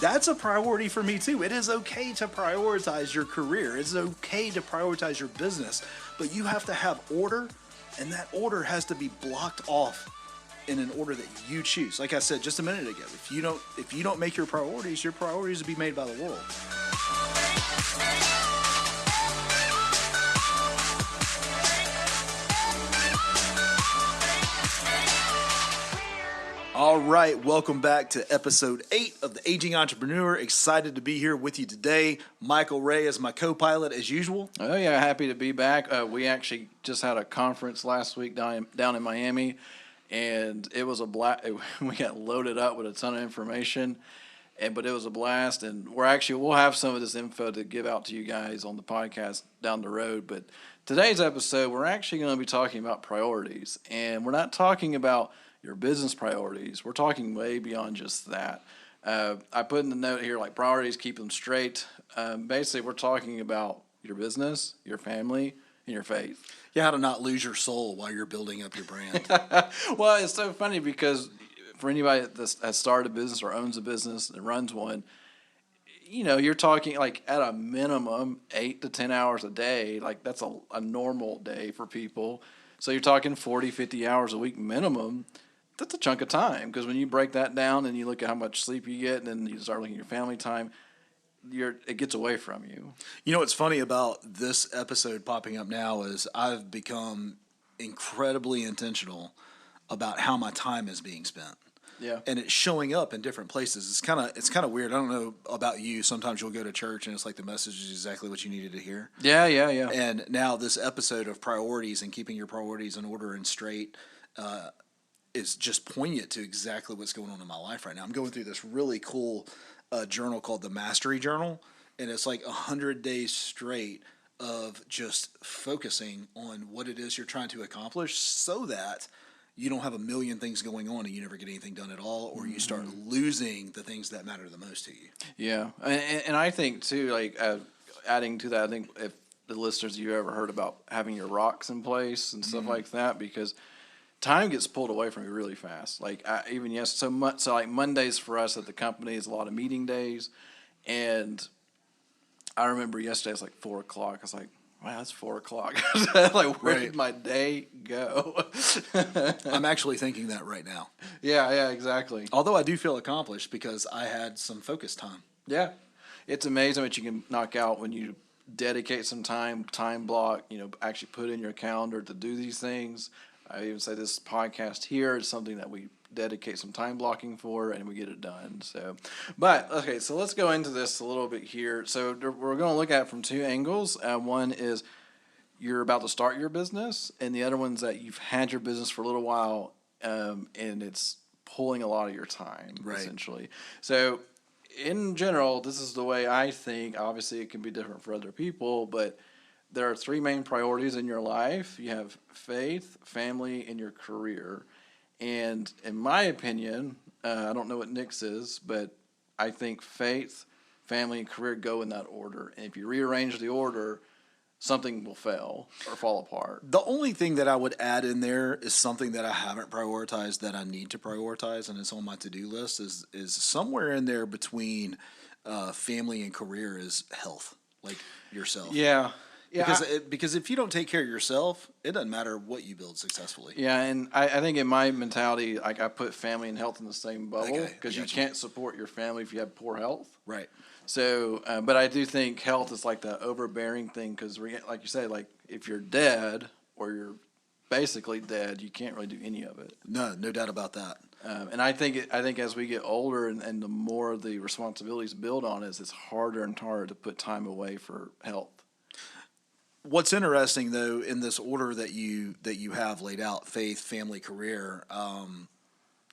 That's a priority for me too. It is okay to prioritize your career. It's okay to prioritize your business, but you have to have order, and that order has to be blocked off in an order that you choose. Like I said just a minute ago, if you don't make your priorities will be made by the world. All right, welcome back to episode 8 of The Aging Entrepreneur. Excited to be here with you today. Michael Ray is my co-pilot as usual. Oh yeah, happy to be back. We actually just had a conference last week down in Miami, and it was a blast. We got loaded up with a ton of information, but it was a blast. And we'll have some of this info to give out to you guys on the podcast down the road. But today's episode, we're actually going to be talking about priorities, and we're not talking about your business priorities. We're talking way beyond just that. I put in the note here, like priorities, keep them straight. Basically, we're talking about your business, your family, and your faith. Yeah, how to not lose your soul while you're building up your brand. Well, it's so funny because for anybody that has started a business or owns a business and runs one, you're talking like at a minimum 8 to 10 hours a day. Like that's a normal day for people. So you're talking 40, 50 hours a week minimum. That's a chunk of time, because when you break that down and you look at how much sleep you get and then you start looking at your family time, it gets away from you. You know what's funny about this episode popping up now is I've become incredibly intentional about how my time is being spent. Yeah. And it's showing up in different places. It's kind of weird. I don't know about you. Sometimes you'll go to church and it's like the message is exactly what you needed to hear. Yeah. And now this episode of priorities and keeping your priorities in order and straight is just poignant to exactly what's going on in my life right now. I'm going through this really cool journal called the Mastery Journal, and it's like 100 days straight of just focusing on what it is you're trying to accomplish so that you don't have a million things going on and you never get anything done at all, or you start losing the things that matter the most to you. Yeah. And I think, too, like adding to that, I think if the listeners, you ever heard about having your rocks in place and stuff like that, because time gets pulled away from you really fast. Like so like Mondays for us at the company is a lot of meeting days, and I remember yesterday it was like 4:00. I was like, wow, it's 4:00. Like, where did my day go? I'm actually thinking that right now. Yeah, exactly. Although I do feel accomplished because I had some focus time. Yeah, it's amazing what you can knock out when you dedicate some time block. Actually put in your calendar to do these things. I even say this podcast here is something that we dedicate some time blocking for, and we get it done. So let's go into this a little bit here. So we're going to look at it from two angles. One is you're about to start your business, and the other one's that you've had your business for a little while, and it's pulling a lot of your time, essentially. So in general, this is the way I think. Obviously, it can be different for other people, but there are three main priorities in your life. You have faith, family, and your career. And in my opinion, I don't know what Nick's is, but I think faith, family, and career go in that order. And if you rearrange the order, something will fail or fall apart. The only thing that I would add in there is something that I haven't prioritized that I need to prioritize, and it's on my to-do list, is somewhere in there between family and career is health, like yourself. Yeah. Because if you don't take care of yourself, it doesn't matter what you build successfully. Yeah, and I think in my mentality, like I put family and health in the same bubble, because you can't support your family if you have poor health. Right. So, but I do think health is like the overbearing thing, because like you say, like if you're dead or you're basically dead, you can't really do any of it. No doubt about that. And I think as we get older and the more the responsibilities build on us, it's harder and harder to put time away for health. What's interesting, though, in this order that you have laid out, faith, family, career,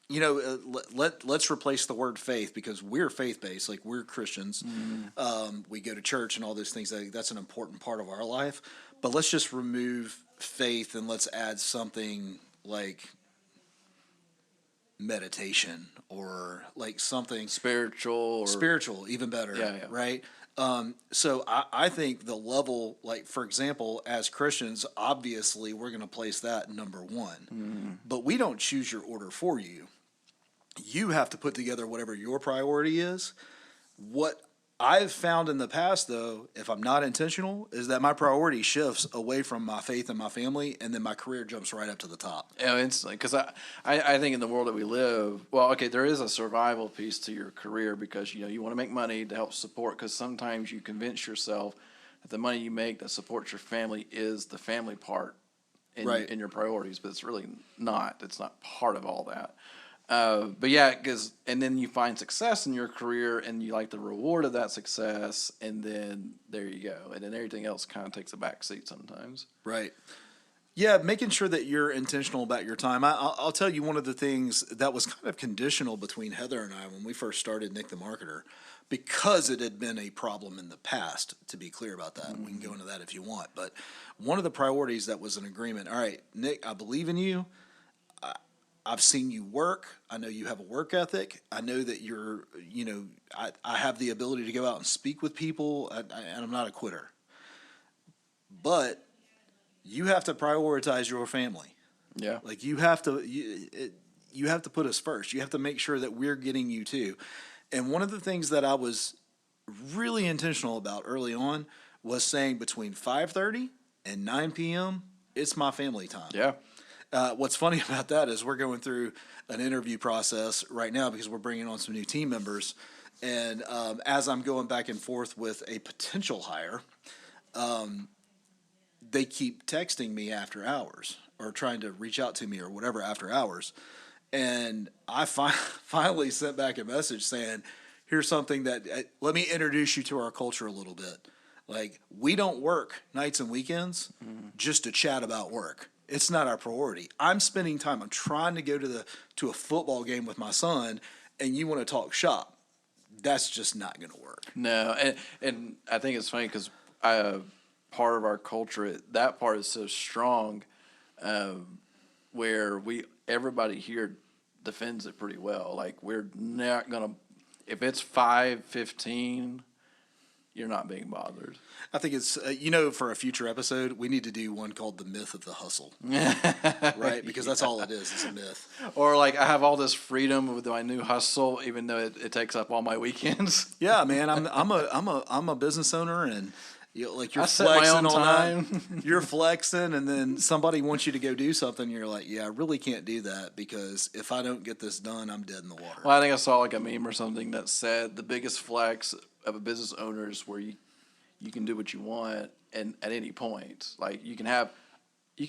let's replace the word faith, because we're faith-based, like we're Christians. Mm-hmm. We go to church and all those things. That's an important part of our life. But let's just remove faith and let's add something like meditation or like something spiritual, even better. Yeah. Right. So I think the level, like, for example, as Christians, obviously we're going to place that number one, but we don't choose your order for you. You have to put together whatever your priority is, What I've found in the past, though, if I'm not intentional, is that my priority shifts away from my faith and my family, and then my career jumps right up to the top. Yeah, instantly. Because I think in the world that we live, well, okay, there is a survival piece to your career because, you know, you want to make money to help support, because sometimes you convince yourself that the money you make that supports your family is the family part Right. in your priorities, but it's really not. It's not part of all that. But yeah, and then you find success in your career and you like the reward of that success, and then there you go. And then everything else kind of takes a back seat sometimes. Right. Yeah, making sure that you're intentional about your time. I'll tell you one of the things that was kind of conditional between Heather and I when we first started Nick the Marketer, because it had been a problem in the past, to be clear about that. We can go into that if you want. But one of the priorities that was an agreement, all right, Nick, I believe in you. I've seen you work. I know you have a work ethic. I know that you're, you know, I have the ability to go out and speak with people, and I'm not a quitter. But you have to prioritize your family. Yeah. Like you have to, you have to put us first. You have to make sure that we're getting you too. And one of the things that I was really intentional about early on was saying between 5:30 and 9 p.m. it's my family time. Yeah. What's funny about that is we're going through an interview process right now because we're bringing on some new team members. And as I'm going back and forth with a potential hire, they keep texting me after hours or trying to reach out to me or whatever after hours. And I finally sent back a message saying, here's something that, let me introduce you to our culture a little bit. Like, we don't work nights and weekends just to chat about work. It's not our priority. I'm spending time. I'm trying to go to a football game with my son, and you want to talk shop. That's just not going to work. No, and I think it's funny because part of our culture, that part is so strong, where everybody here defends it pretty well. Like, we're not gonna, if it's 5:15, you're not being bothered. I think it's, for a future episode, we need to do one called The Myth of the Hustle. Right? Because that's all it is. It's a myth. Or like, I have all this freedom with my new hustle, even though it takes up all my weekends. Yeah, man. I'm a business owner, and you're I set my flexing own all time. that. You're flexing, and then somebody wants you to go do something. You're like, yeah, I really can't do that because if I don't get this done, I'm dead in the water. Well, I think I saw like a meme or something that said the biggest flex of a business owner is where you can do what you want and at any point. Like, you can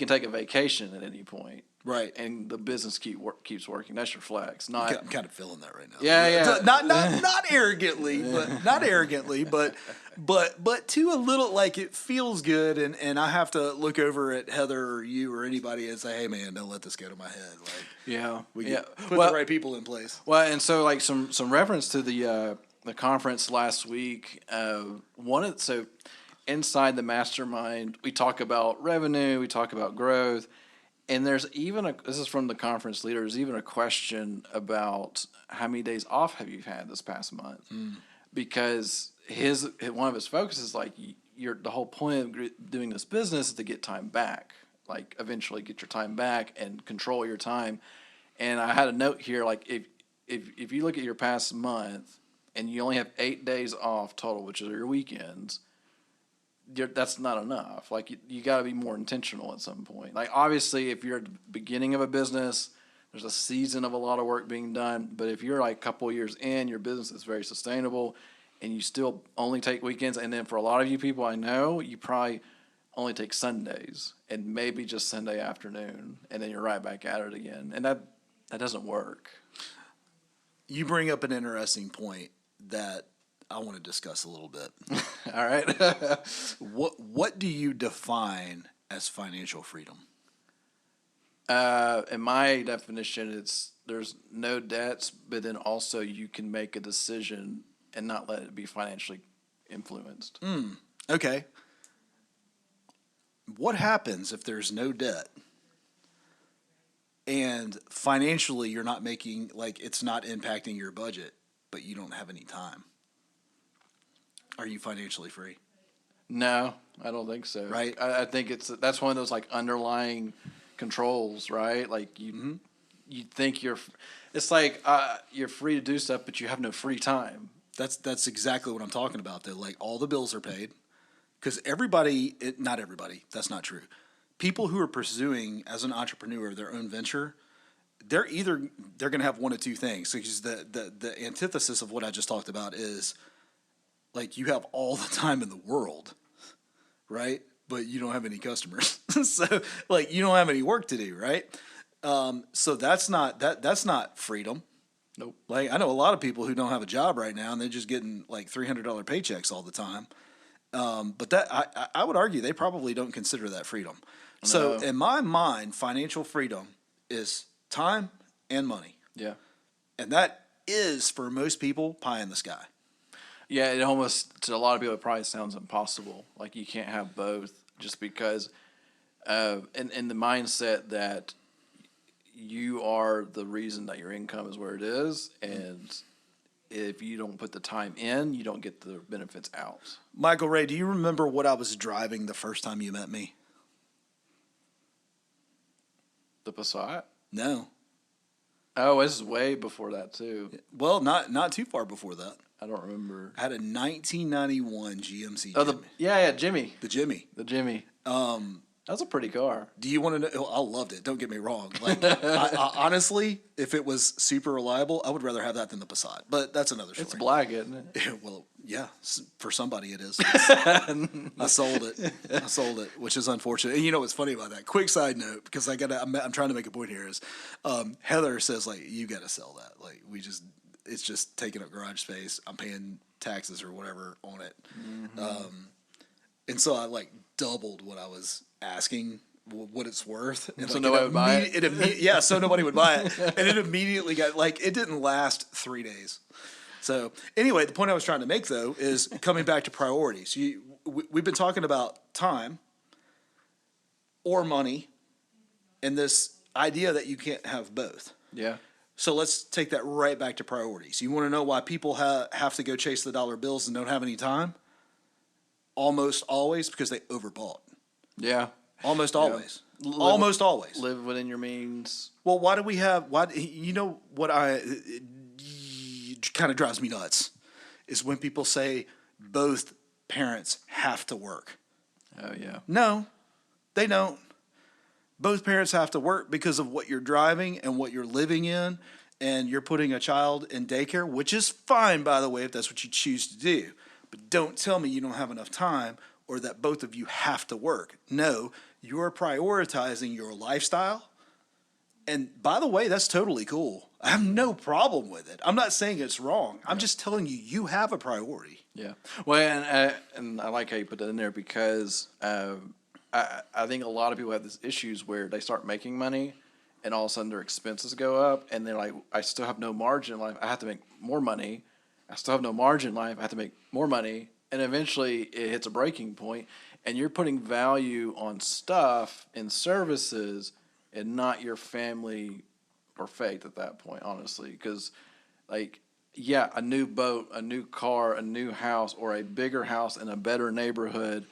take a vacation at any point. Right. And the business keeps working. That's your flex. I'm kind of feeling that right now. Yeah. Not arrogantly, but to a little, like, it feels good, and I have to look over at Heather or you or anybody and say, hey man, don't let this go to my head. Like, we can put the right people in place. Well, and so like some reference to the conference last week. So inside the mastermind, we talk about revenue, we talk about growth. And there's even this is from the conference leader, there's even a question about how many days off have you had this past month? Because one of his focuses is like, the whole point of doing this business is to get time back, like eventually get your time back and control your time. And I had a note here, like if you look at your past month and you only have 8 days off total, which are your weekends, that's not enough. Like, you got to be more intentional at some point. Like, obviously, if you're at the beginning of a business, there's a season of a lot of work being done. But if you're like a couple of years in, your business is very sustainable, and you still only take weekends. And then for a lot of you people I know, you probably only take Sundays and maybe just Sunday afternoon, and then you're right back at it again. And that doesn't work. You bring up an interesting point that I want to discuss a little bit. All right. What do you define as financial freedom? In my definition, there's no debts, but then also you can make a decision and not let it be financially influenced. Okay. What happens if there's no debt and financially you're not making, like, it's not impacting your budget, but you don't have any time? Are you financially free? No, I don't think so. Right. I think that's one of those like underlying controls, right? Like you think it's like you're free to do stuff, but you have no free time. That's exactly what I'm talking about. Though, like all the bills are paid, because not everybody. That's not true. People who are pursuing as an entrepreneur their own venture, they're going to have one of two things. So, because the antithesis of what I just talked about is like you have all the time in the world, right? But you don't have any customers, so like you don't have any work to do, right? So that's not freedom. Nope. Like I know a lot of people who don't have a job right now and they're just getting like $300 paychecks all the time. But that I would argue they probably don't consider that freedom. So No. in my mind, financial freedom is time and money, Yeah. and that is for most people pie in the sky. Yeah, it almost, to a lot of people, it probably sounds impossible. Like you can't have both just because in the mindset that you are the reason that your income is where it is. And if you don't put the time in, you don't get the benefits out. Michael Ray, do you remember what I was driving the first time you met me? The Passat? No. Oh, this is way before that, too. Well, not too far before that. I don't remember. I had a 1991 GMC Oh, Jimmy. Jimmy. The Jimmy. The Jimmy. That's a pretty car. Do you want to know? I loved it. Don't get me wrong. Like, I honestly, if it was super reliable, I would rather have that than the Passat. But that's another story. It's black, isn't it? Yeah, well, yeah, for somebody it is. I sold it, which is unfortunate. And you know what's funny about that? Quick side note, because I'm trying to make a point here is, Heather says like you got to sell that. Like it's just taking up garage space. I'm paying taxes or whatever on it. Mm-hmm. And so I like doubled what I was asking what it's worth. And so nobody would buy it? Yeah, so nobody would buy it. And it immediately got, like, it didn't last 3 days. So anyway, the point I was trying to make, though, is coming back to priorities. We've been talking about time or money and this idea that you can't have both. Yeah. So let's take that right back to priorities. You want to know why people have to go chase the dollar bills and don't have any time? Almost always because they overbought. Yeah. Almost always. Almost always. Live within your means. Well, why do we have? You know what kind of drives me nuts is when people say both parents have to work. Oh yeah. No, they don't. Both parents have to work because of what you're driving and what you're living in, and you're putting a child in daycare, which is fine, by the way, if that's what you choose to do. But don't tell me you don't have enough time or that both of you have to work. No, you're prioritizing your lifestyle. And by the way, that's totally cool. I have no problem with it. I'm not saying it's wrong. I'm just telling you, you have a priority. Yeah. Well, and I like how you put that in there because I think a lot of people have these issues where they start making money and all of a sudden their expenses go up and they're like, I still have no margin in life. I have to make more money. I still have no margin in life. I have to make more money. And eventually it hits a breaking point and you're putting value on stuff and services and not your family or faith at that point, honestly. Because, like, yeah, a new boat, a new car, a new house, or a bigger house in a better neighborhood,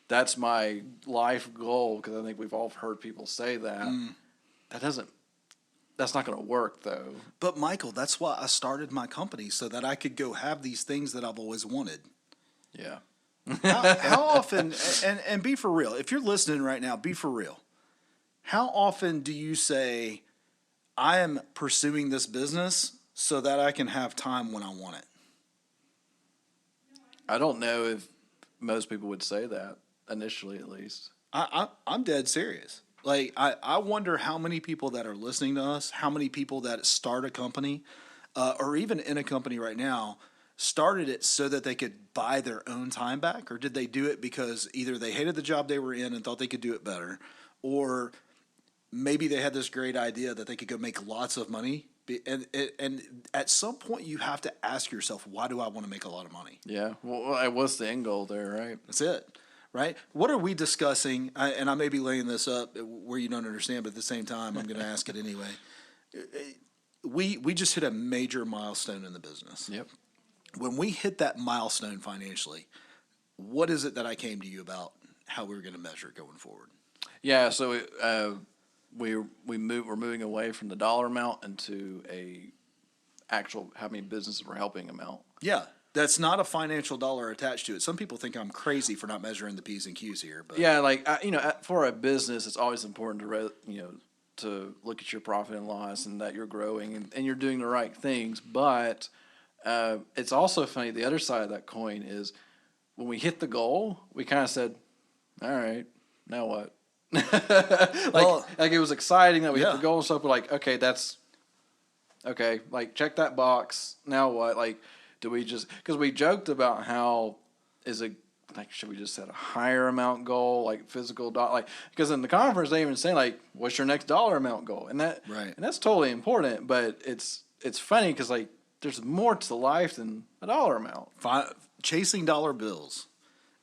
that's my life goal. Because I think we've all heard people say that. That's not going to work, though. But, Michael, that's why I started my company, so that I could go have these things that I've always wanted. Yeah. How often, and be for real, if you're listening right now, be for real. How often do you say, I am pursuing this business so that I can have time when I want it? I don't know if most people would say that, initially at least. I'm dead serious. Like, I wonder how many people that are listening to us, how many people that start a company, or even in a company right now, started it so that they could buy their own time back, or did they do it because either they hated the job they were in and thought they could do it better, or maybe they had this great idea that they could go make lots of money. And at some point you have to ask yourself, why do I want to make a lot of money? Yeah. Well, what's the end goal there, right? That's it, right? What are we discussing? And I may be laying this up where you don't understand, but at the same time, I'm going to ask it anyway. We just hit a major milestone in the business. Yep. When we hit that milestone financially, what is it that I came to you about how we were going to measure it going forward? Yeah, so we're moving away from the dollar amount into a actual how many businesses we're helping amount. Yeah, That's not a financial dollar attached to it. Some people think I'm crazy for not measuring the P's and Q's here, but Yeah, like for a business, it's always important to look at your profit and loss and that you're growing and you're doing the right things. But it's also funny. The other side of that coin is when we hit the goal, we kind of said, "All right, now what?" like it was exciting that we hit the goal and stuff. But like, okay, that's okay. Like, check that box. Now what? Like, do we just because we joked about how is it. Like, should we just set a higher amount goal, like physical like because in the conference they even say like, what's your next dollar amount goal, and that's totally important. But it's funny because like there's more to life than a dollar amount. Chasing dollar bills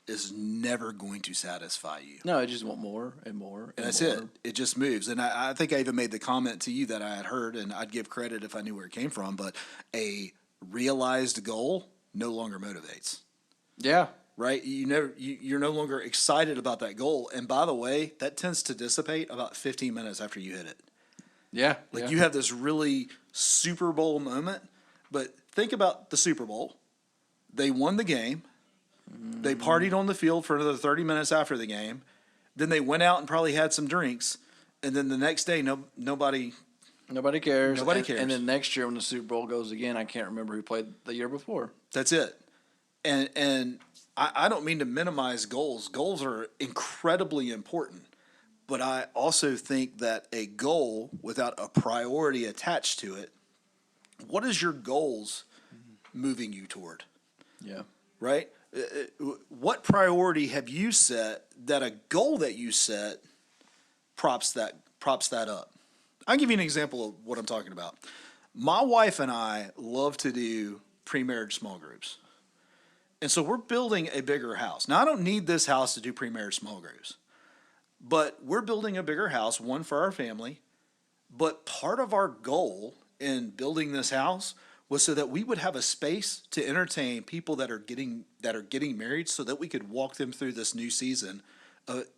is never going to satisfy you. No, I just want more and more, and that's more. it. It just moves. And I think I even made the comment to you that I had heard, and I'd give credit if I knew where it came from. But a realized goal no longer motivates. Yeah. Right? You're no longer excited about that goal. And by the way, that tends to dissipate about 15 minutes after you hit it. Yeah. Like you have this really Super Bowl moment, but think about the Super Bowl. They won the game. They partied on the field for another 30 minutes after the game. Then they went out and probably had some drinks. And then the next day, nobody cares. Nobody cares. And then next year when the Super Bowl goes again, I can't remember who played the year before. That's it. And I don't mean to minimize goals. Goals are incredibly important. But I also think that a goal without a priority attached to it, what is your goals moving you toward? Yeah. Right? What priority have you set that a goal that you set props that up? I'll give you an example of what I'm talking about. My wife and I love to do pre-marriage small groups. And so we're building a bigger house. Now, I don't need this house to do pre-marriage small groups, but we're building a bigger house, one for our family. But part of our goal in building this house was so that we would have a space to entertain people that are getting married, so that we could walk them through this new season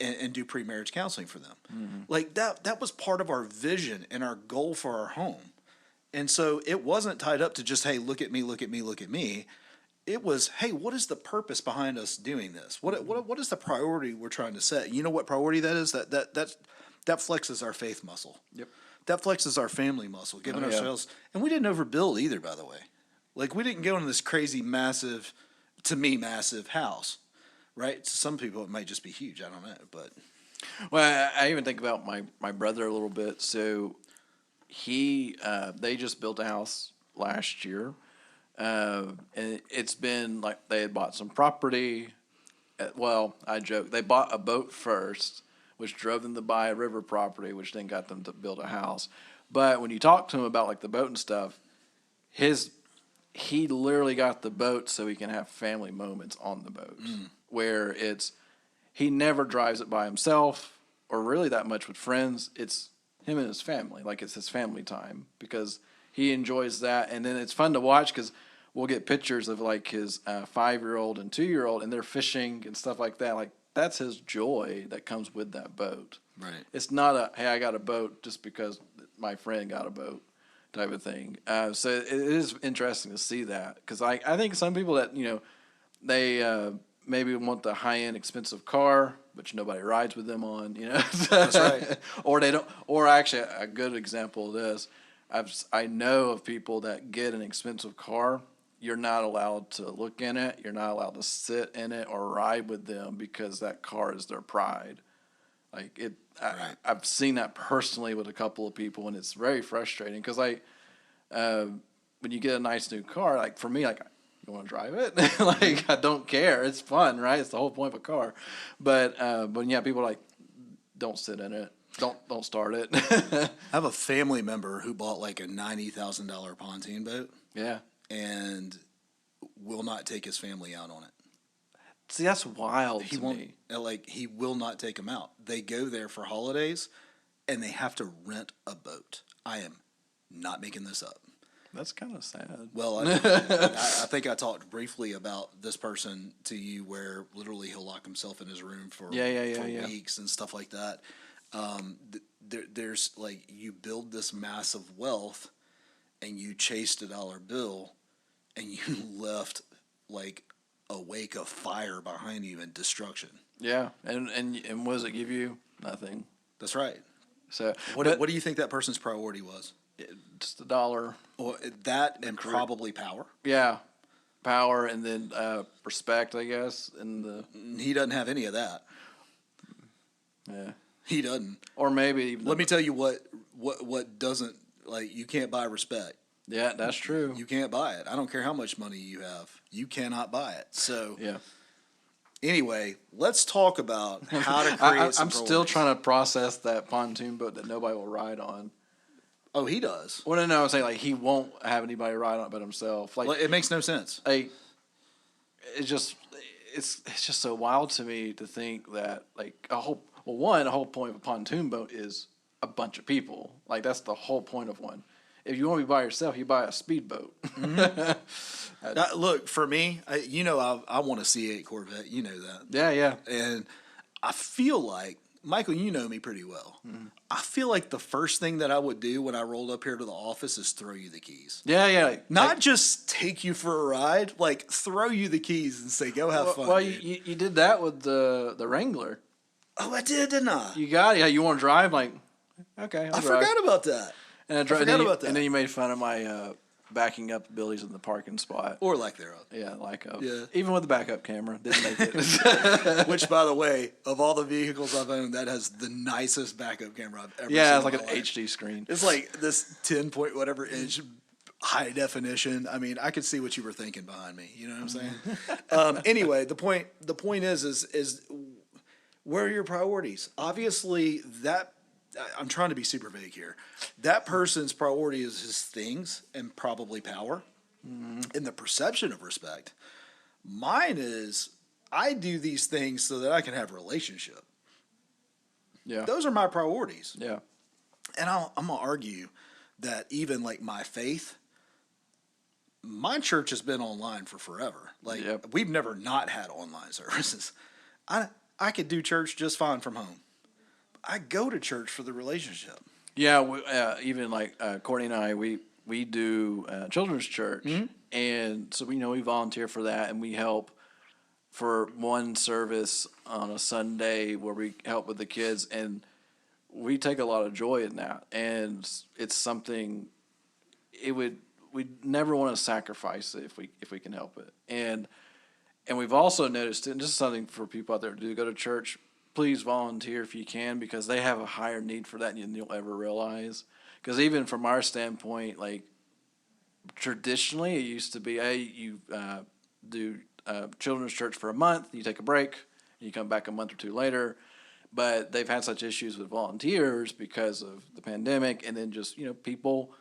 and do pre-marriage counseling for them. Mm-hmm. Like that was part of our vision and our goal for our home. And so it wasn't tied up to just, hey, look at me, look at me, look at me. It was, hey, what is the purpose behind us doing this? What is the priority we're trying to set? You know what priority that is? That flexes our faith muscle. Yep. That flexes our family muscle, giving ourselves. And we didn't overbuild either, by the way. Like, we didn't go into this crazy massive house, right? To some people it might just be huge. I don't know, but. Well, I even think about my brother a little bit. So they just built a house last year. And it's been like they had bought some property. I joke. They bought a boat first, which drove them to buy a river property, which then got them to build a house. But when you talk to him about like the boat and stuff, he literally got the boat so he can have family moments on the boat, where he never drives it by himself or really that much with friends. It's him and his family. Like, it's his family time because he enjoys that. And then it's fun to watch because we'll get pictures of like his 5-year-old and 2-year-old, and they're fishing and stuff like that. Like, that's his joy that comes with that boat. Right. It's not hey, I got a boat just because my friend got a boat type of thing. So it is interesting to see that, because I think some people that, they maybe want the high-end expensive car, but nobody rides with them on, That's right. Or they don't. Or actually, a good example of this, I know of people that get an expensive car. You're not allowed to look in it. You're not allowed to sit in it or ride with them because that car is their pride. Like it, right. I've seen that personally with a couple of people, and it's very frustrating because when you get a nice new car, like for me, like, you want to drive it? Like, I don't care. It's fun, right? It's the whole point of a car. But yeah, people are like, don't sit in it. Don't start it. I have a family member who bought like a $90,000 pontoon boat. Yeah. And will not take his family out on it. See, that's wild to me. Like, he will not take them out. They go there for holidays, and they have to rent a boat. I am not making this up. That's kind of sad. Well, I think I talked briefly about this person to you, where literally he'll lock himself in his room for weeks and stuff like that. There's like, you build this massive wealth, and you chased a dollar bill, and you left like a wake of fire behind you and destruction. Yeah, and what does it give you? Nothing. That's right. So What do you think that person's priority was? just $1. Well, that and probably power. Yeah, power and then respect, I guess, and the He doesn't have any of that. yeah, He doesn't. or maybe even Let me tell you what doesn't, like, you can't buy respect. yeah, that's true. You can't buy it. I don't care how much money you have. You cannot buy it. So Yeah, anyway, let's talk about how to create some I'm still priorities. trying to process that pontoon boat that nobody will ride on. Oh, he does. Well, no, I'm saying like he won't have anybody ride on it but himself. Like Well, it makes no sense. it's just so wild to me to think that like a whole point of a pontoon boat is a bunch of people. Like that's the whole point of one. If you want to be by yourself, you buy a speedboat. Look, for me, I want a C8 Corvette. You know that. Yeah. And I feel like, Michael, you know me pretty well. I feel like the first thing that I would do when I rolled up here to the office is throw you the keys. Yeah. Not just take you for a ride, like throw you the keys and say, go have fun. Well, dude. you did that with the Wrangler. Oh, I did, didn't I? You got it. Yeah, you want to drive? Like, okay, I forgot about that. And about And then you made fun of my backing up abilities in the parking spot. Or lack thereof. Yeah, Yeah. even with the backup camera, didn't make it. Which, by the way, of all the vehicles I've owned, that has the nicest backup camera I've ever seen. Yeah, it's like in an my life. HD screen. It's like this 10 point whatever inch high definition. I mean, I could see what you were thinking behind me. You know what I'm saying? Anyway, the point is where are your priorities? Obviously, I'm trying to be super vague here. That person's priority is his things and probably power and the perception of respect. Mine is I do these things so that I can have a relationship. Yeah, Those are my priorities. yeah, And I'm going to argue that even like my faith, my church has been online for forever. Like we've never not had online services. I could do church just fine from home. I go to church for the relationship. yeah. Even like Courtney and I, we do children's church, and so we volunteer for that, and we help for one service on a Sunday where we help with the kids, and we take a lot of joy in that, and it's something we'd never want to sacrifice it if we can help it, and we've also noticed it, and this is something for people out there to do, go to church. Please volunteer if you can, because they have a higher need for that than you'll ever realize. Because even from our standpoint, like traditionally, it used to be, hey, you do children's church for a month, you take a break, and you come back a month or two later. But they've had such issues with volunteers because of the pandemic, and then just people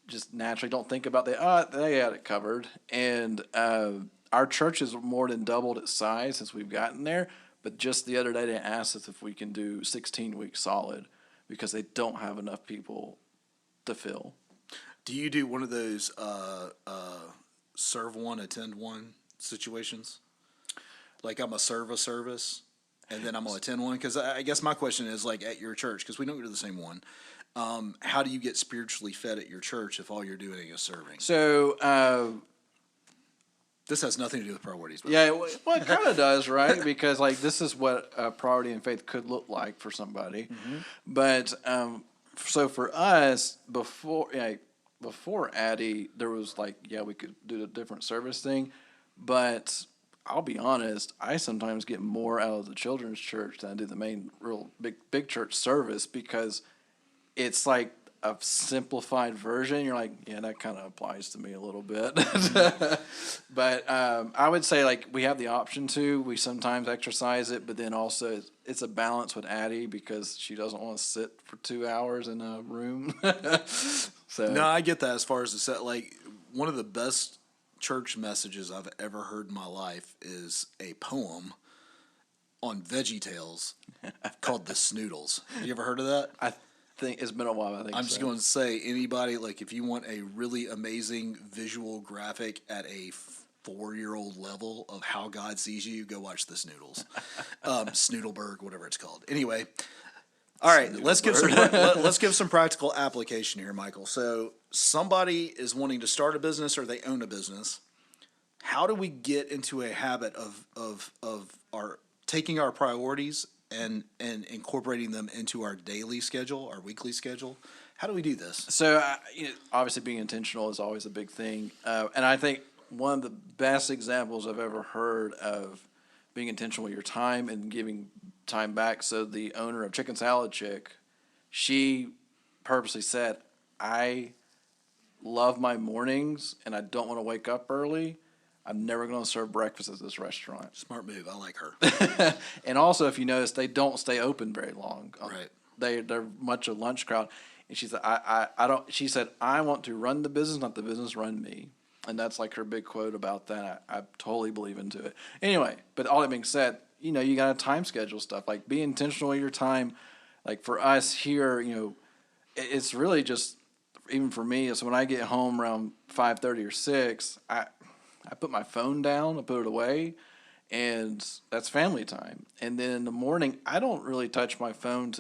just naturally don't think about they had it covered. And our church has more than doubled its size since we've gotten there. But just the other day, they asked us if we can do 16 weeks solid because they don't have enough people to fill. Do you do one of those serve one, attend one situations? Like I'm a serve a service, and then I'm going to attend one? Because I guess my question is, like, at your church, because we don't go to the same one, how do you get spiritually fed at your church if all you're doing is serving? So this has nothing to do with priorities. yeah, well, it kind of does, right? Because like this is what priority and faith could look like for somebody. But so for us, before Addie, there was like, we could do the different service thing, but I'll be honest, I sometimes get more out of the children's church than I do the main real big church service, because it's like a simplified version. You're like, yeah, that kind of applies to me a little bit. But I would say, like, we have the option to. We sometimes exercise it, but then also it's a balance with Addie because she doesn't want to sit for 2 hours in a room. So No, I get that as far as the set. Like, one of the best church messages I've ever heard in my life is a poem on VeggieTales called The Snoodles. Have you ever heard of that? I think it's been a while. I'm just going to say, anybody, like, if you want a really amazing visual graphic at a 4-year-old level of how God sees you, go watch The Snoodles. Snoodleberg, whatever it's called. Anyway, all right, let's give some practical application here, Michael. So somebody is wanting to start a business or they own a business. how do we get into a habit of our taking our priorities and incorporating them into our daily schedule, our weekly schedule? How do we do this? So, obviously, being intentional is always a big thing. And I think one of the best examples I've ever heard of being intentional with your time and giving time back. So, the owner of Chicken Salad Chick, she purposely said, I love my mornings and I don't want to wake up early. I'm never going to serve breakfast at this restaurant. Smart move. I like her. And also, if you notice, they don't stay open very long. Right. They're much a lunch crowd. And she said, I don't. She said, I want to run the business, not the business run me. And that's like her big quote about that. I totally believe into it. Anyway, but all that being said, you got to time schedule stuff. Like, be intentional with your time. Like, for us here, it's really just, even for me, so when I get home around 5:30 or 6, I put my phone down, I put it away, and that's family time. And then in the morning, I don't really touch my phone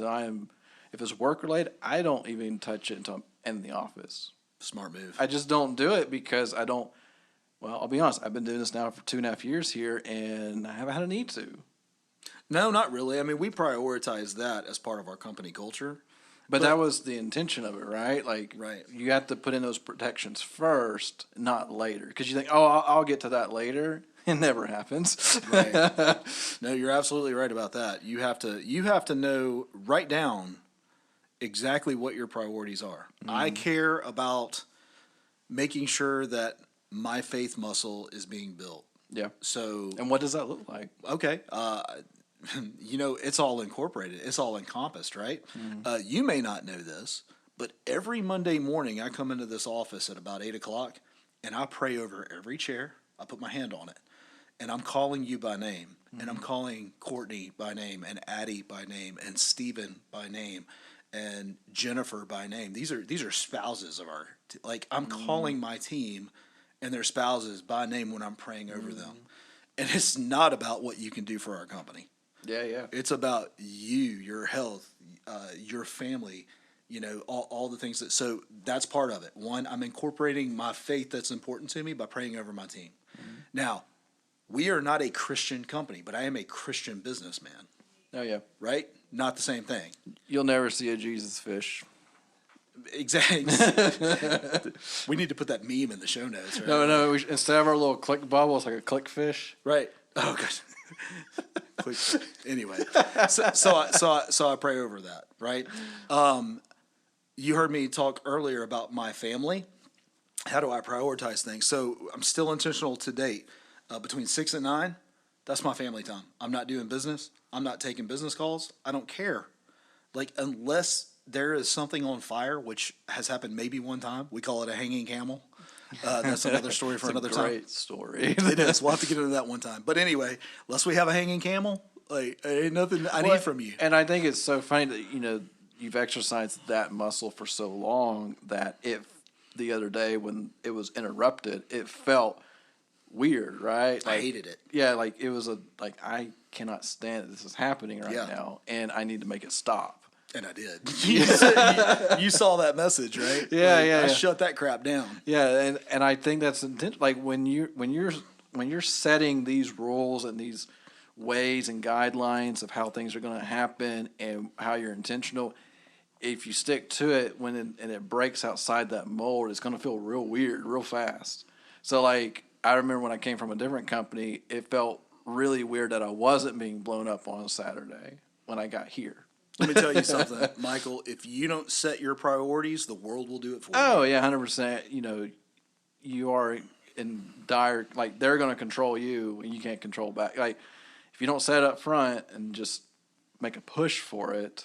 if it's work related, I don't even touch it until I'm in the office. Smart move. I just don't do it because well, I'll be honest, I've been doing this now for 2.5 years here, and I haven't had a need to. No, not really. I mean, we prioritize that as part of our company culture. But that was the intention of it, right? Like, right. You have to put in those protections first, not later. Because you think, oh, I'll get to that later. It never happens. Right. No, you're absolutely right about that. You have to know, write down exactly what your priorities are. Mm-hmm. I care about making sure that my faith muscle is being built. Yeah. So. And what does that look like? Okay. It's all incorporated. It's all encompassed, right? Mm-hmm. You may not know this, but every Monday morning I come into this office at about 8 o'clock and I pray over every chair. I put my hand on it and I'm calling you by name. Mm-hmm. And I'm calling Courtney by name and Addie by name and Stephen by name and Jennifer by name. These are spouses of our, I'm calling my team and their spouses by name when I'm praying over them. And it's not about what you can do for our company. Yeah, yeah. It's about you, your health, your family, all the things so that's part of it. One, I'm incorporating my faith that's important to me by praying over my team. Mm-hmm. Now, we are not a Christian company, but I am a Christian businessman. Oh, yeah. Right? Not the same thing. You'll never see a Jesus fish. Exactly. We need to put that meme in the show notes, right? No. Instead of our little click bubble, it's like a click fish. Right. Oh, gosh. Anyway, so I pray over that, right? You heard me talk earlier about my family. How do I prioritize things? So I'm still intentional to date. Between 6 and 9, that's my family time. I'm not doing business. I'm not taking business calls. I don't care. Unless there is something on fire, which has happened maybe one time. We call it a hanging camel. That's another story for another time. Great story. It is. We'll have to get into that one time. But anyway, unless we have a hanging camel, ain't nothing I need from you. And I think it's so funny that, you've exercised that muscle for so long that if the other day when it was interrupted, it felt weird, right? I hated it. Yeah, it was I cannot stand it. This is happening right now, and I need to make it stop. And I did. You saw that message, right? Yeah, I shut that crap down. Yeah, and I think that's when you're setting these rules and these ways and guidelines of how things are going to happen and how you're intentional. If you stick to it and it breaks outside that mold, it's going to feel real weird, real fast. So I remember when I came from a different company, it felt really weird that I wasn't being blown up on a Saturday when I got here. Let me tell you something, Michael. If you don't set your priorities, the world will do it for you. Oh, yeah, 100%. You are in dire, they're going to control you and you can't control back. If you don't set up front and just make a push for it,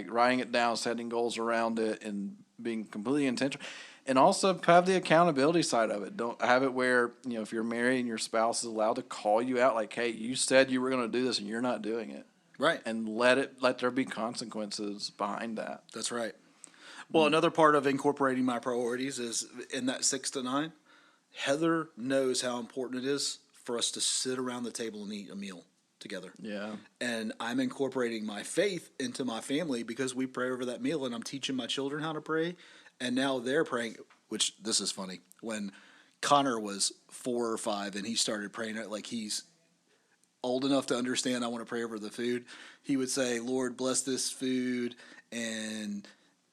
writing it down, setting goals around it, and being completely intentional. And also have the accountability side of it. Don't have it where, if you're married and your spouse is allowed to call you out, hey, you said you were going to do this and you're not doing it. Right. And let there be consequences behind that. That's right. Well, another part of incorporating my priorities is in that 6 to 9, Heather knows how important it is for us to sit around the table and eat a meal together. Yeah. And I'm incorporating my faith into my family because we pray over that meal, and I'm teaching my children how to pray. And now they're praying, which this is funny. When Connor was 4 or 5 and he started praying like he's old enough to understand I want to pray over the food, he would say, Lord, bless this food. And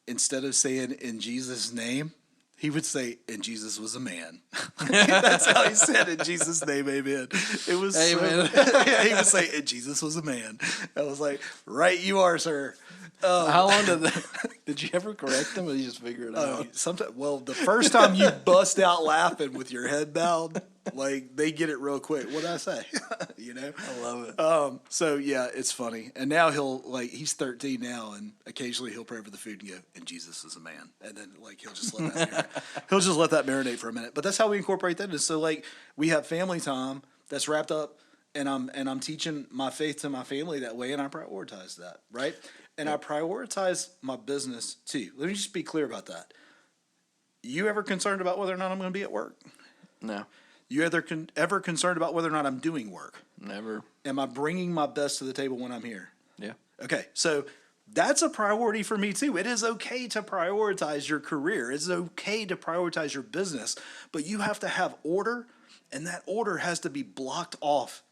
instead of saying in Jesus' name, he would say, and Jesus was a man. That's how he said, in Jesus' name, amen. It was Amen. yeah, he would say, and Jesus was a man. I was like, right you are, sir. How long did you ever correct them, or you just figure it out? Sometimes, well, the first time you bust out laughing with your head bowed, like they get it real quick. What did I say? You know, I love it. So yeah, it's funny. And now he's 13 now, and occasionally he'll pray over the food and go, "And Jesus is a man," and then like he'll just let that marinate for a minute. But that's how we incorporate that. And so like we have family time that's wrapped up, and I'm teaching my faith to my family that way, and I prioritize that, right? And I prioritize my business too. Let me just be clear about that. You ever concerned about whether or not I'm going to be at work? No, You ever concerned about whether or not I'm doing work? never. Am I bringing my best to the table when I'm here? Yeah. Okay, so that's a priority for me too. It is okay to prioritize your career. It's okay to prioritize your business, but you have to have order, and that order has to be blocked off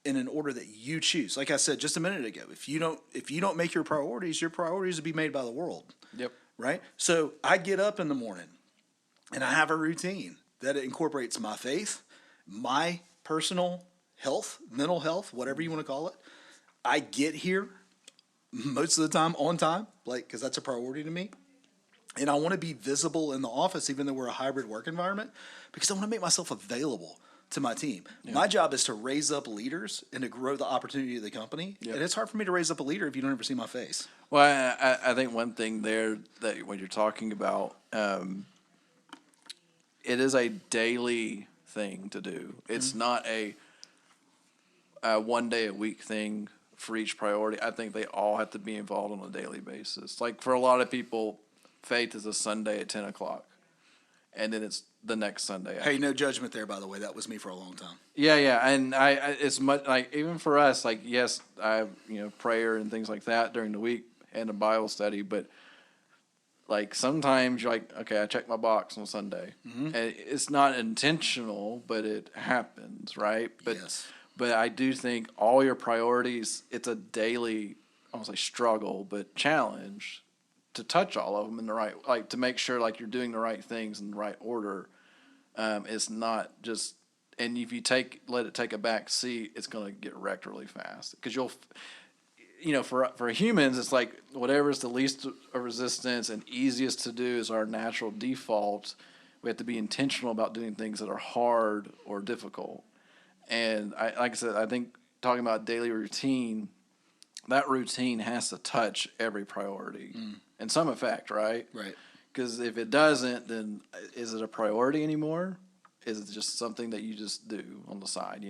in an order that you choose. Like I said just a minute ago, if you don't make your priorities will be made by the world. Yep. Right? So I get up in the morning and I have a routine that incorporates my faith, my personal health, mental health, whatever you want to call it. I get here most of the time on time, like, because that's a priority to me. And I want to be visible in the office, even though we're a hybrid work environment, because I want to make myself available to my team. Yeah. My job is to raise up leaders and to grow the opportunity of the company. Yep. And it's hard for me to raise up a leader if you don't ever see my face. Well, I think one thing there that when you're talking about, it is a daily thing to do. It's not a 1 day a week thing for each priority. I think they all have to be involved on a daily basis. Like for a lot of people, faith is a Sunday at 10 o'clock. And then it's the next Sunday. Hey, no judgment there, by the way. That was me for a long time. Yeah, and I it's much like even for us, like yes, I have prayer and things like that during the week and a Bible study, but like sometimes you're like, okay, I check my box on Sunday, and it's not intentional, but it happens, right? But yes. But I do think all your priorities, it's a daily, I won't say struggle, but challenge to touch all of them in the right, like to make sure like you're doing the right things in the right order. It's not just, and if you let it take a back seat, it's going to get wrecked really fast because for humans, it's like whatever is the least resistance and easiest to do is our natural default. We have to be intentional about doing things that are hard or difficult. And like I said, I think talking about daily routine, that routine has to touch every priority in some effect, right? Right. Because if it doesn't, then is it a priority anymore? Is it just something that you just do on the side,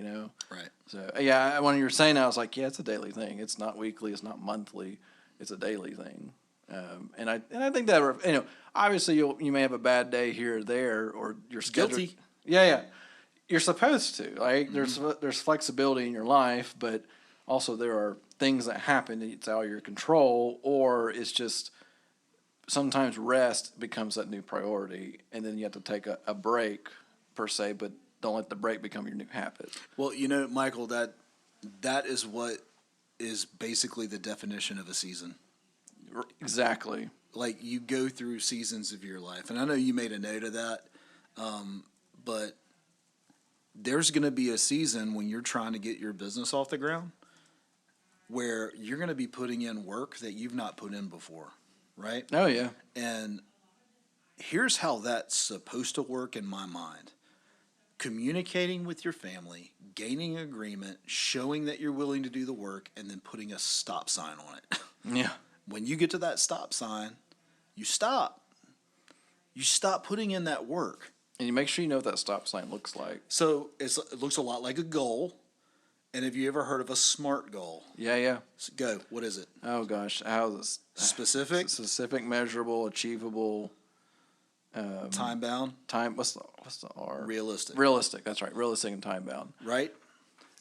Right. So, yeah, when you were saying that, I was like, yeah, it's a daily thing. It's not weekly. It's not monthly. It's a daily thing. And I think that, obviously you may have a bad day here or there or you're scheduled. Guilty. Yeah. You're supposed to. Like, there's flexibility in your life, but also there are things that happen that it's out of your control, or it's just sometimes rest becomes that new priority, and then you have to take a break, per se, but don't let the break become your new habit. Well, Michael, that is what is basically the definition of a season. Exactly. Like, you go through seasons of your life, and I know you made a note of that, but there's going to be a season when you're trying to get your business off the ground where you're going to be putting in work that you've not put in before, right? Oh, yeah. And here's how that's supposed to work in my mind. Communicating with your family, gaining agreement, showing that you're willing to do the work, and then putting a stop sign on it. Yeah. When you get to that stop sign, you stop. You stop putting in that work. And you make sure you know what that stop sign looks like. So it looks a lot like a goal. And have you ever heard of a SMART goal? Yeah. So go. What is it? Oh, gosh. How is this? Specific? Specific, measurable, achievable. Time bound? What's the R? Realistic. Realistic. That's right. Realistic and time bound. Right?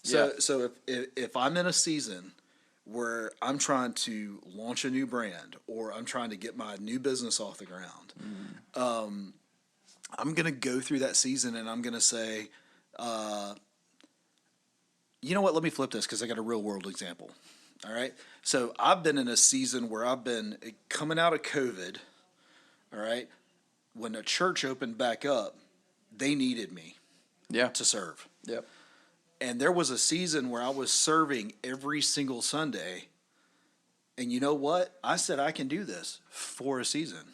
So if I'm in a season where I'm trying to launch a new brand or I'm trying to get my new business off the ground, I'm going to go through that season and I'm going to say, you know what? Let me flip this because I got a real world example. All right. So I've been in a season where I've been coming out of COVID. All right. When the church opened back up, they needed me Yeah. to serve. Yep. And there was a season where I was serving every single Sunday. And you know what? I said, I can do this for a season.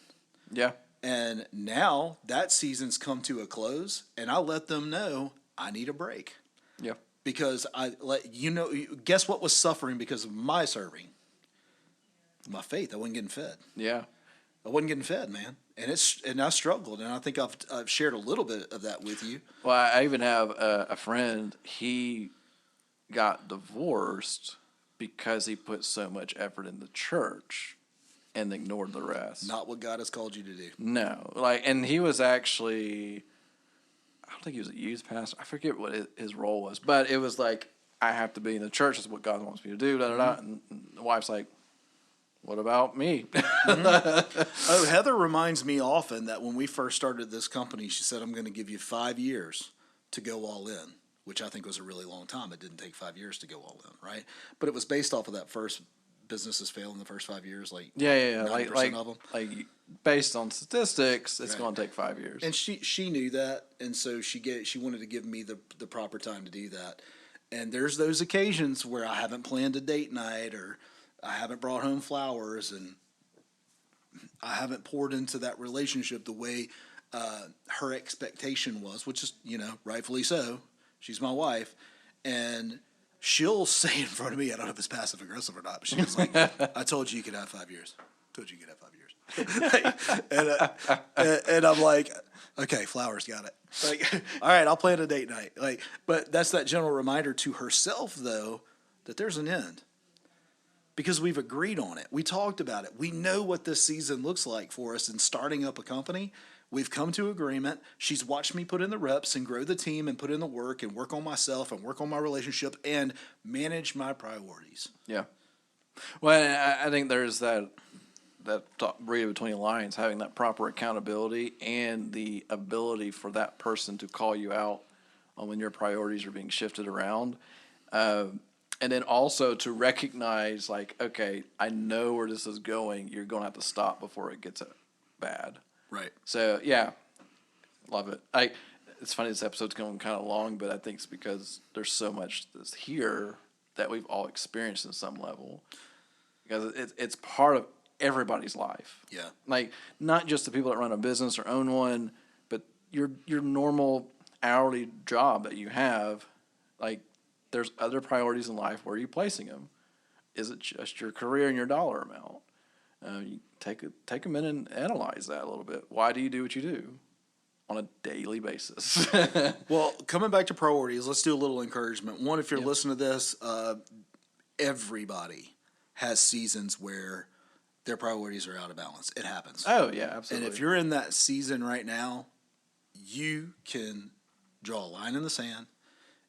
Yeah. And now that season's come to a close, and I let them know I need a break. Yeah. Because guess what was suffering because of my serving? My faith. I wasn't getting fed. Yeah. I wasn't getting fed, man. And I struggled, and I think I've shared a little bit of that with you. Well, I even have a friend. He got divorced because he put so much effort in the church and ignored the rest. Not what God has called you to do. No, and he was actually, I don't think he was a youth pastor. I forget what his role was, but it was like, I have to be in the church. That's what God wants me to do. Da da da. And the wife's like, what about me? Oh, Heather reminds me often that when we first started this company, she said, I'm going to give you 5 years to go all in, which I think was a really long time. It didn't take 5 years to go all in, right? But it was based off of that first businesses fail in the first 5 years, like Yeah. 90% of them. Like based on statistics, it's Right. going to take 5 years. And she knew that, and so she wanted to give me the proper time to do that. And there's those occasions where I haven't planned a date night, or I haven't brought home flowers, and I haven't poured into that relationship the way her expectation was, which is, rightfully so. She's my wife, and she'll say in front of me, I don't know if it's passive aggressive or not, but she was like, I told you you could have 5 years. Told you you could have 5 years. and I'm like, okay, flowers, got it. Like, all right, I'll plan a date night. But that's that general reminder to herself, though, that there's an end. Because we've agreed on it. We talked about it. We know what this season looks like for us in starting up a company. We've come to agreement. She's watched me put in the reps and grow the team and put in the work and work on myself and work on my relationship and manage my priorities. Yeah. Well, I think there's that read between the lines, having that proper accountability and the ability for that person to call you out on when your priorities are being shifted around. And then also to recognize, okay, I know where this is going. You're going to have to stop before it gets bad. Right. So, yeah, love it. It's funny this episode's going kind of long, but I think it's because there's so much that's here that we've all experienced in some level. Because it's part of everybody's life. Yeah. Not just the people that run a business or own one, but your normal hourly job that you have, there's other priorities in life. Where are you placing them? Is it just your career and your dollar amount? You take a minute and analyze that a little bit. Why do you do what you do on a daily basis? Well, coming back to priorities, let's do a little encouragement. One, if you're listening to this, everybody has seasons where their priorities are out of balance. It happens. Oh, yeah, absolutely. And if you're in that season right now, you can draw a line in the sand.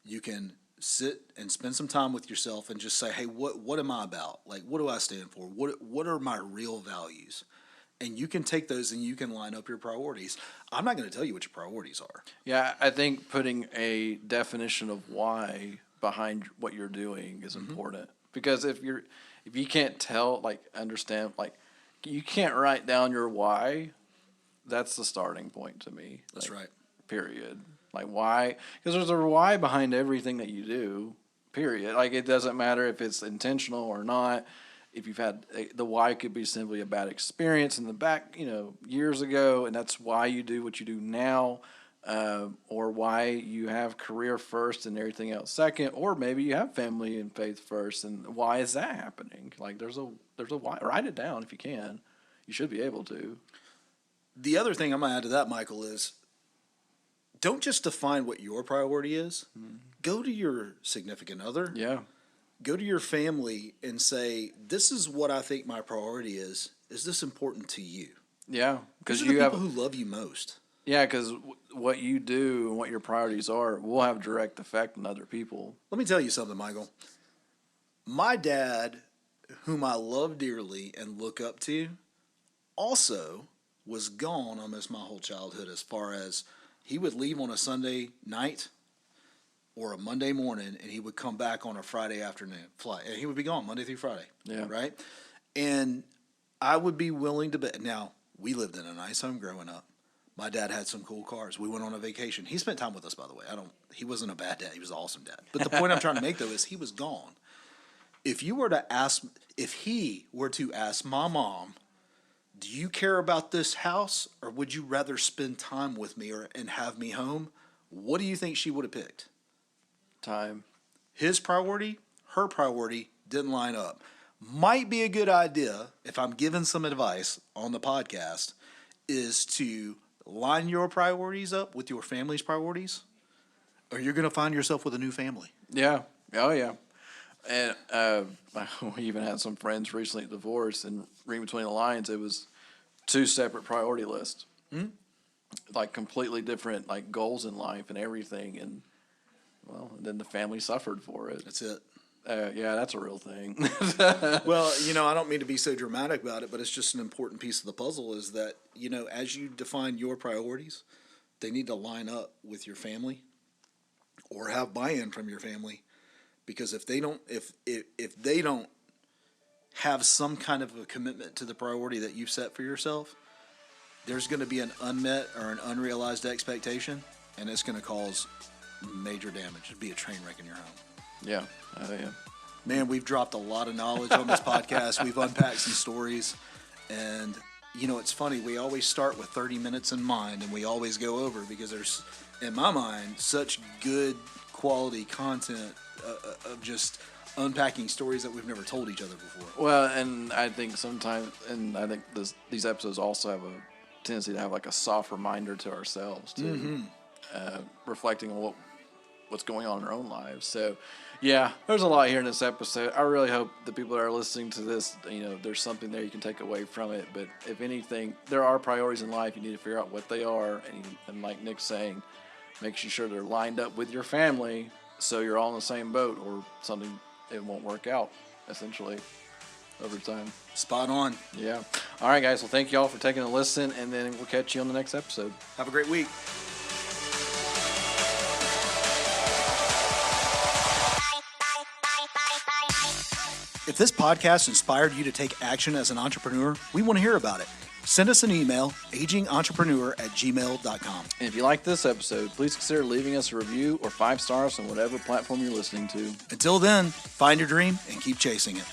You can sit and spend some time with yourself and just say, hey, what am I about? What do I stand for? What are my real values? And you can take those and you can line up your priorities. I'm not going to tell you what your priorities are. Yeah, I think putting a definition of why behind what you're doing is important. Because if you can't tell, understand, you can't write down your why, that's the starting point to me. That's right. Period. Why? Because there's a why behind everything that you do, period. It doesn't matter if it's intentional or not. If you've had, the why could be simply a bad experience in the back, years ago, and that's why you do what you do now, or why you have career first and everything else second, or maybe you have family and faith first, and why is that happening? There's a why. Write it down if you can. You should be able to. The other thing I'm going to add to that, Michael, is don't just define what your priority is. Go to your significant other. Yeah. Go to your family and say, this is what I think my priority is. Is this important to you? Yeah. Because you have people who love you most. Yeah, because what you do and what your priorities are will have direct effect on other people. Let me tell you something, Michael. My dad, whom I love dearly and look up to, also was gone almost my whole childhood, as far as he would leave on a Sunday night or a Monday morning, and he would come back on a Friday afternoon flight. And he would be gone Monday through Friday. Yeah. Right? And I would be willing to bet. Now, we lived in a nice home growing up. My dad had some cool cars. We went on a vacation. He spent time with us, by the way. He wasn't a bad dad. He was an awesome dad. But the point I'm trying to make, though, is he was gone. If he were to ask my mom, do you care about this house, or would you rather spend time with me and have me home? What do you think she would have picked? Time. His priority, her priority didn't line up. Might be a good idea, if I'm giving some advice on the podcast, is to line your priorities up with your family's priorities, or you're going to find yourself with a new family. Yeah. Oh, yeah. And we even had some friends recently divorced, and reading between the lines, it was 2 separate priority lists. Like completely different like goals in life and everything. And, well, then the family suffered for it. That's it. Yeah, that's a real thing. Well, I don't mean to be so dramatic about it, but it's just an important piece of the puzzle is that, as you define your priorities, they need to line up with your family or have buy-in from your family. Because if they don't have some kind of a commitment to the priority that you've set for yourself, there's going to be an unmet or an unrealized expectation, and it's going to cause major damage. It'd be a train wreck in your home. Yeah. Yeah. Man, we've dropped a lot of knowledge on this podcast. We've unpacked some stories, and it's funny. We always start with 30 minutes in mind, and we always go over because there's, in my mind, such good quality content of just unpacking stories that we've never told each other before. Well, and I think these episodes also have a tendency to have like a soft reminder to ourselves too, reflecting on what's going on in our own lives. So, yeah, there's a lot here in this episode. I really hope the people that are listening to this, there's something there you can take away from it. But if anything, there are priorities in life. You need to figure out what they are, and like Nick's saying, make sure they're lined up with your family, so you're all in the same boat, or something, it won't work out, essentially, over time. Spot on. Yeah. All right, guys. Well, thank you all for taking a listen, and then we'll catch you on the next episode. Have a great week. If this podcast inspired you to take action as an entrepreneur, we want to hear about it. Send us an email, agingentrepreneur@gmail.com. And if you like this episode, please consider leaving us a review or 5 stars on whatever platform you're listening to. Until then, find your dream and keep chasing it.